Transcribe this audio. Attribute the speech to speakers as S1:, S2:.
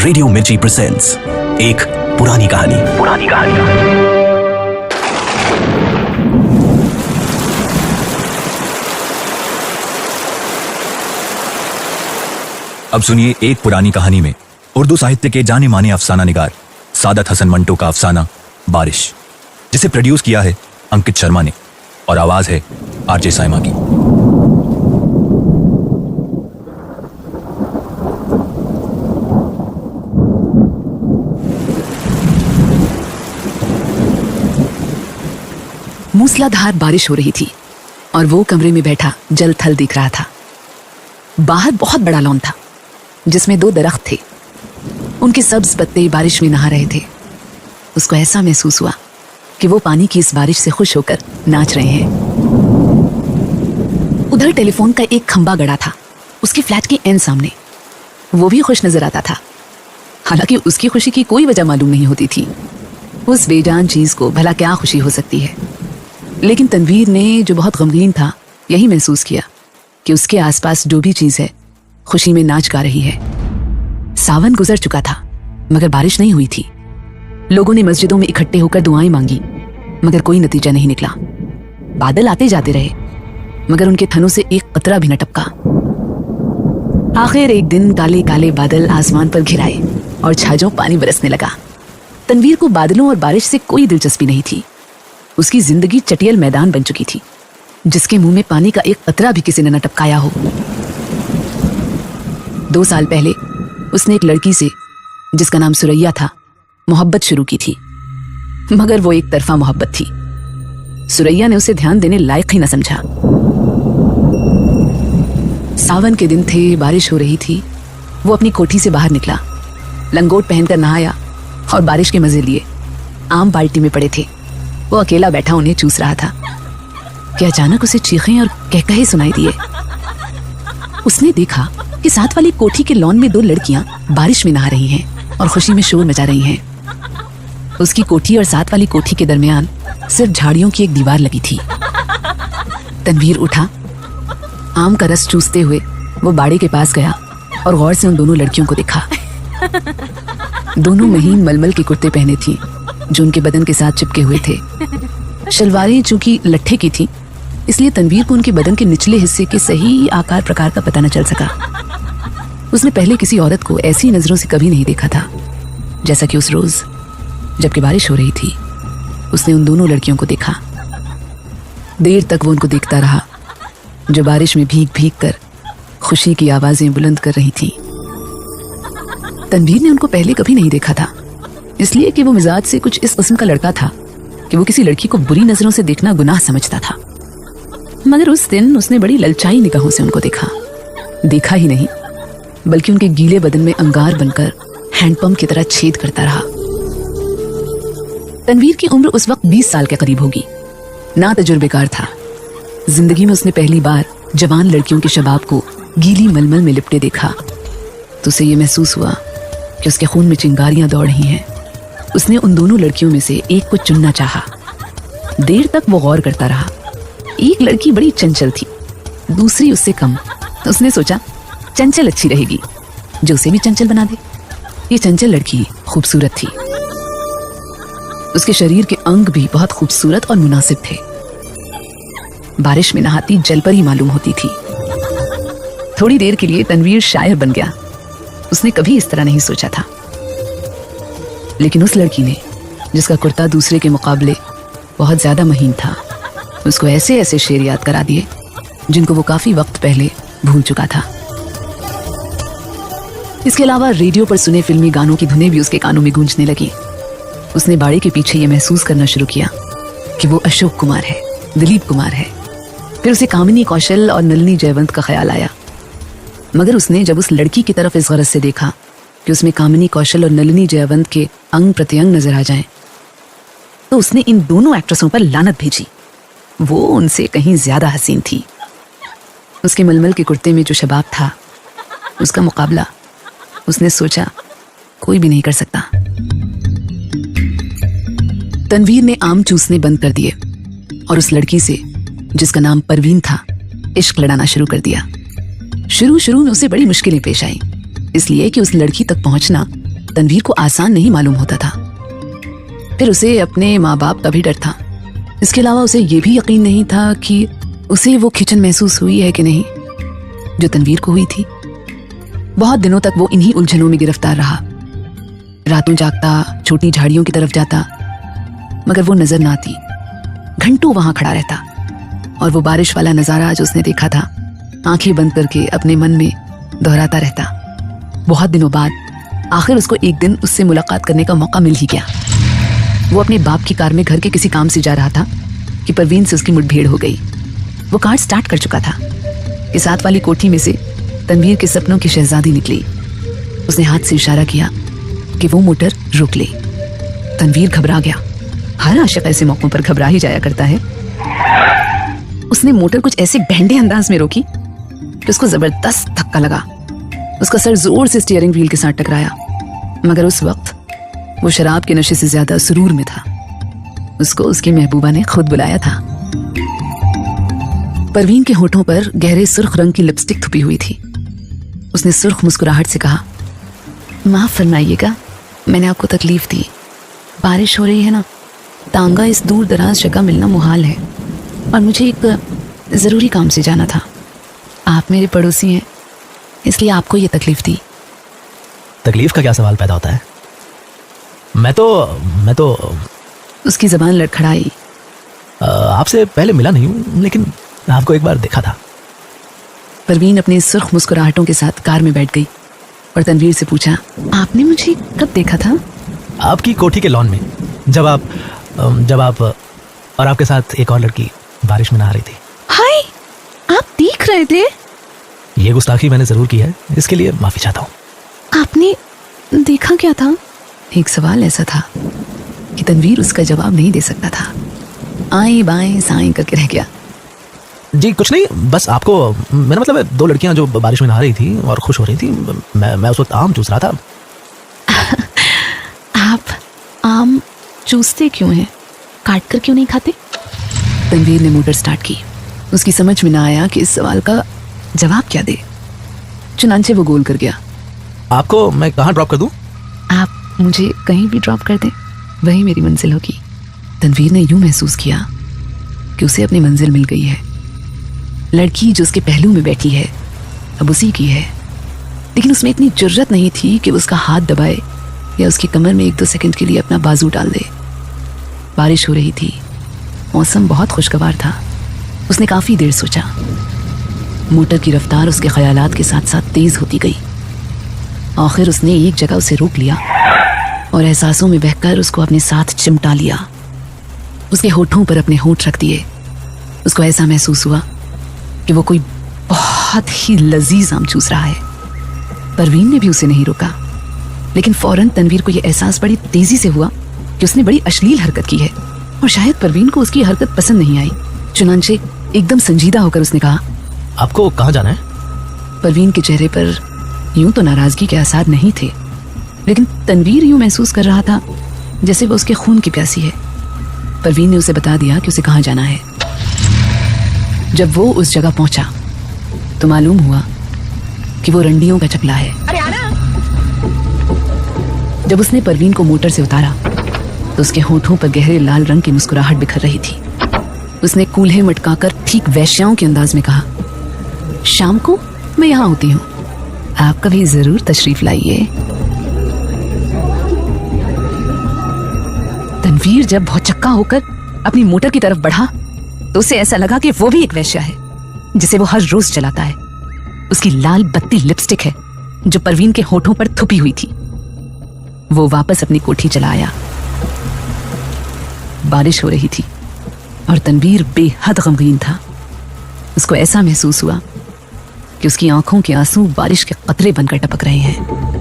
S1: Radio मिर्ची presents एक पुरानी कहानी। अब सुनिए एक पुरानी कहानी में उर्दू साहित्य के जाने माने अफसाना निगार सादत हसन मंटो का अफसाना बारिश, जिसे प्रोड्यूस किया है अंकित शर्मा ने और आवाज है आरजे साइमा की।
S2: मूसलाधार बारिश हो रही थी और वो कमरे में बैठा जल थल दिख रहा था। बाहर बहुत बड़ा लॉन था जिसमें 2 दरख्त थे। उनके सब्ज पत्ते बारिश में नहा रहे थे। उसको ऐसा महसूस हुआ कि वो पानी की इस बारिश से खुश होकर नाच रहे हैं। उधर टेलीफोन का एक खंबा गड़ा था उसके फ्लैट के एन सामने। वो भी खुश नजर आता था, हालांकि उसकी खुशी की कोई वजह मालूम नहीं होती थी। उस बेजान चीज को भला क्या खुशी हो सकती है। लेकिन तनवीर ने, जो बहुत गमगीन था, यही महसूस किया कि उसके आसपास जो भी चीज है खुशी में नाच गा रही है। सावन गुजर चुका था मगर बारिश नहीं हुई थी। लोगों ने मस्जिदों में इकट्ठे होकर दुआएं मांगी मगर कोई नतीजा नहीं निकला। बादल आते जाते रहे मगर उनके थनों से एक कतरा भी न टपका। आखिर एक दिन काले काले बादल आसमान पर घिराए और छाजों पानी बरसने लगा। तनवीर को बादलों और बारिश से कोई दिलचस्पी नहीं थी। उसकी जिंदगी चटियल मैदान बन चुकी थी जिसके मुंह में पानी का एक कतरा भी किसी ने न टपकाया हो। 2 साल पहले उसने एक लड़की से, जिसका नाम सुरैया था, मोहब्बत शुरू की थी, मगर वो एक तरफा मोहब्बत थी। सुरैया ने उसे ध्यान देने लायक ही न समझा। सावन के दिन थे, बारिश हो रही थी। वो अपनी कोठी से बाहर निकला, लंगोट पहनकर नहाया और बारिश के मजे लिए। आम बाल्टी में पड़े थे। वो अकेला बैठा उन्हें चूस रहा था कि अचानक उसे चीखें और कहकहे सुनाई दिए। उसने देखा कि साथ वाली कोठी के लॉन में 2 लड़कियां बारिश में नहा रही हैं और खुशी में शोर मचा रही हैं। उसकी कोठी और साथ वाली कोठी के दरमियान सिर्फ झाड़ियों की एक दीवार लगी थी। तनवीर उठा, आम का रस चूसते हुए वो बाड़े के पास गया और गौर से उन दोनों लड़कियों को देखा। दोनों महीन मलमल के कुर्ते पहने थी जो उनके बदन के साथ चिपके हुए थे। शलवारें चूंकि लट्ठे की थी इसलिए तनवीर को उनके बदन के निचले हिस्से के सही आकार प्रकार का पता न चल सका। उसने पहले किसी औरत को ऐसी नजरों से कभी नहीं देखा था जैसा कि उस रोज जबकि बारिश हो रही थी उसने उन दोनों लड़कियों को देखा। देर तक वो उनको देखता रहा जो बारिश में भीग भीग कर खुशी की आवाजें बुलंद कर रही थी। तनवीर ने उनको पहले कभी नहीं देखा था, इसलिए कि वो मिजाज से कुछ इस किस्म का लड़का था कि वो किसी लड़की को बुरी नजरों से देखना गुनाह समझता था। मगर उस दिन उसने बड़ी ललचाई निगाहों से उनको देखा ही नहीं बल्कि उनके गीले बदन में अंगार बनकर हैंडपंप की तरह छेद करता रहा। तनवीर की उम्र उस वक्त 20 साल के करीब होगी। ना तजुर्बेकार था। जिंदगी में उसने पहली बार जवान लड़कियों के शबाब को गीली मलमल में लिपटे देखा तो उसे ये महसूस हुआ कि उसके खून में चिंगारियां दौड़ रही हैं। उसने उन दोनों लड़कियों में से एक को चुनना चाहा। देर तक वो गौर करता रहा। एक लड़की बड़ी चंचल थी, दूसरी उससे कम। उसने सोचा चंचल अच्छी रहेगी जो उसे भी चंचल बना दे। ये चंचल लड़की खूबसूरत थी। उसके शरीर के अंग भी बहुत खूबसूरत और मुनासिब थे। बारिश में नहाती जलपरी मालूम होती थी। थोड़ी देर के लिए तनवीर शायर बन गया। उसने कभी इस तरह नहीं सोचा था। लेकिन उस लड़की ने, जिसका कुर्ता दूसरे के मुकाबले बहुत ज्यादा महीन था, उसको ऐसे ऐसे शेर याद करा दिए जिनको वो काफी वक्त पहले भूल चुका था। इसके अलावा रेडियो पर सुने फिल्मी गानों की धुनें भी उसके कानों में गूंजने लगी। उसने बाड़े के पीछे ये महसूस करना शुरू किया कि वो अशोक कुमार है, दिलीप कुमार है। फिर उसे कामिनी कौशल और नलिनी जयवंत का ख्याल आया। मगर उसने जब उस लड़की की तरफ इस गरज से देखा कि उसमें कामिनी कौशल और नलिनी जयवंत के अंग प्रत्यंग नजर आ जाएं, तो उसने इन दोनों एक्ट्रेसों पर लानत भेजी। वो उनसे कहीं ज्यादा हसीन थी। उसके मलमल के कुर्ते में जो शबाब था उसका मुकाबला उसने सोचा कोई भी नहीं कर सकता। तनवीर ने आम चूसने बंद कर दिए और उस लड़की से, जिसका नाम परवीन था, इश्क लड़ाना शुरू कर दिया। शुरू में उसे बड़ी मुश्किलें पेश आई, इसलिए कि उस लड़की तक पहुंचना तनवीर को आसान नहीं मालूम होता था। फिर उसे अपने माँ बाप का भी डर था। इसके अलावा उसे ये भी यकीन नहीं था कि उसे वो खिंचन महसूस हुई है कि नहीं जो तनवीर को हुई थी। बहुत दिनों तक वो इन्हीं उलझनों में गिरफ्तार रहा। रातों जागता, छोटी झाड़ियों की तरफ जाता, मगर वो नजर ना आती। घंटों वहां खड़ा रहता और वो बारिश वाला नजारा जो उसने देखा था आंखें बंद करके अपने मन में दोहराता रहता। बहुत दिनों बाद आखिर उसको एक दिन उससे मुलाकात करने का मौका मिल ही गया। वो अपने बाप की कार में घर के किसी काम से जा रहा था कि परवीन से उसकी मुठभेड़ हो गई। वो कार स्टार्ट कर चुका था कि साथ वाली कोठी में से तनवीर के सपनों की शहजादी निकली। उसने हाथ से इशारा किया कि वो मोटर रोक ले। तनवीर घबरा गया। हर आशिक ऐसे मौकों पर घबरा ही जाया करता है। उसने मोटर कुछ ऐसे बहंडे अंदाज में रोकी कि उसको जबरदस्त धक्का लगा। उसका सर जोर से स्टीयरिंग व्हील के साथ टकराया, मगर उस वक्त वो शराब के नशे से ज्यादा सुरूर में था। उसको उसकी महबूबा ने खुद बुलाया था। परवीन के होठों पर गहरे सुर्ख रंग की लिपस्टिक थुपी हुई थी। उसने सुर्ख मुस्कुराहट से कहा, माफ फरमाइएगा, मैंने आपको तकलीफ दी। बारिश हो रही है ना, तांगा इस दूर दराज जगह मिलना मुहाल है और मुझे एक ज़रूरी काम से जाना था। आप मेरे पड़ोसी हैं, इसलिए आपको ये तकलीफ दी।
S3: तकलीफ का क्या सवाल पैदा होता है? मैं तो
S2: उसकी जबान लड़खड़ाई।
S3: आपसे पहले मिला नहीं हूँ, लेकिन आपको एक बार देखा था।
S2: परवीन अपने सुर्ख मुस्कुराहटों के साथ कार में बैठ गई और तनवीर से पूछा, आपने मुझे कब देखा था?
S3: आपकी कोठी के लॉन में, जब आप और आपके साथ एक और लड़की बारिश में नहा रही थी।
S2: हाय, आप देख रहे थे?
S3: ये गुस्ताखी मैंने जरूर की है, इसके लिए माफी चाहता हूँ।
S2: आपने देखा क्या था? एक सवाल ऐसा था कि तनवीर उसका जवाब नहीं दे सकता था। आएं बाएं साएं करके रह गया।
S3: जी कुछ नहीं, बस आपको, मेरा मतलब है, दो लड़कियां जो बारिश में नहा रही थी और खुश हो रही थी। मैं उस वक्त आम चूस रहा था।
S2: आप आम चूसते क्यों हैं? काट कर क्यों नहीं खाते? तनवीर ने मोटर स्टार्ट की। उसकी समझ में ना आया कि इस सवाल का जवाब क्या दे। चुनांचे वो गोल कर गया।
S3: आपको मैं कहाँ ड्रॉप कर दूं?
S2: आप मुझे कहीं भी ड्रॉप कर दें, वही मेरी मंजिल होगी। तनवीर ने यूं महसूस किया कि उसे अपनी मंजिल मिल गई है। लड़की जो उसके पहलू में बैठी है अब उसी की है, लेकिन उसमें इतनी जुर्रत नहीं थी कि वो उसका हाथ दबाए या उसकी कमर में 1-2 सेकंड के लिए अपना बाजू डाल दे। बारिश हो रही थी, मौसम बहुत खुशगवार था। उसने काफी देर सोचा। मोटर की रफ्तार उसके ख्यालात के साथ साथ तेज होती गई। आखिर उसने एक जगह उसे रोक लिया और एहसासों में बहकर उसको अपने साथ चिमटा लिया। उसके होठों पर अपने होठ रख दिए। उसको ऐसा महसूस हुआ कि वो कोई बहुत ही लजीज आम चूस रहा है। परवीन ने भी उसे नहीं रोका, लेकिन फौरन तनवीर को यह एहसास बड़ी तेजी से हुआ कि उसने बड़ी अश्लील हरकत की है और शायद परवीन को उसकी हरकत पसंद नहीं आई। चुनांचे एकदम संजीदा होकर उसने कहा,
S3: आपको कहाँ जाना है?
S2: परवीन के चेहरे पर यूं तो नाराजगी के आसार नहीं थे, लेकिन तनवीर यूं महसूस कर रहा था जैसे वो उसके खून की प्यासी है। परवीन ने उसे बता दिया कि उसे कहाँ जाना है। जब वो उस जगह पहुंचा तो मालूम हुआ कि वो रंडियों का चकला है। जब उसने परवीन को मोटर से उतारा तो उसके होठों पर गहरे लाल रंग की मुस्कुराहट बिखर रही थी। उसने कूल्हे मटकाकर ठीक वैश्याओं के अंदाज में कहा, शाम को मैं यहाँ होती हूँ, आप कभी जरूर तशरीफ लाइए। तनवीर जब भौचक्का होकर अपनी मोटर की तरफ बढ़ा तो उसे ऐसा लगा कि वो भी एक वैश्या है जिसे वो हर रोज जलाता है। उसकी लाल बत्ती लिपस्टिक है जो परवीन के होठों पर थुपी हुई थी। वो वापस अपनी कोठी चला आया। बारिश हो रही थी और तनवीर बेहद गमगीन था। उसको ऐसा महसूस हुआ कि उसकी आंखों के आंसू बारिश के कतरे बनकर टपक रहे हैं।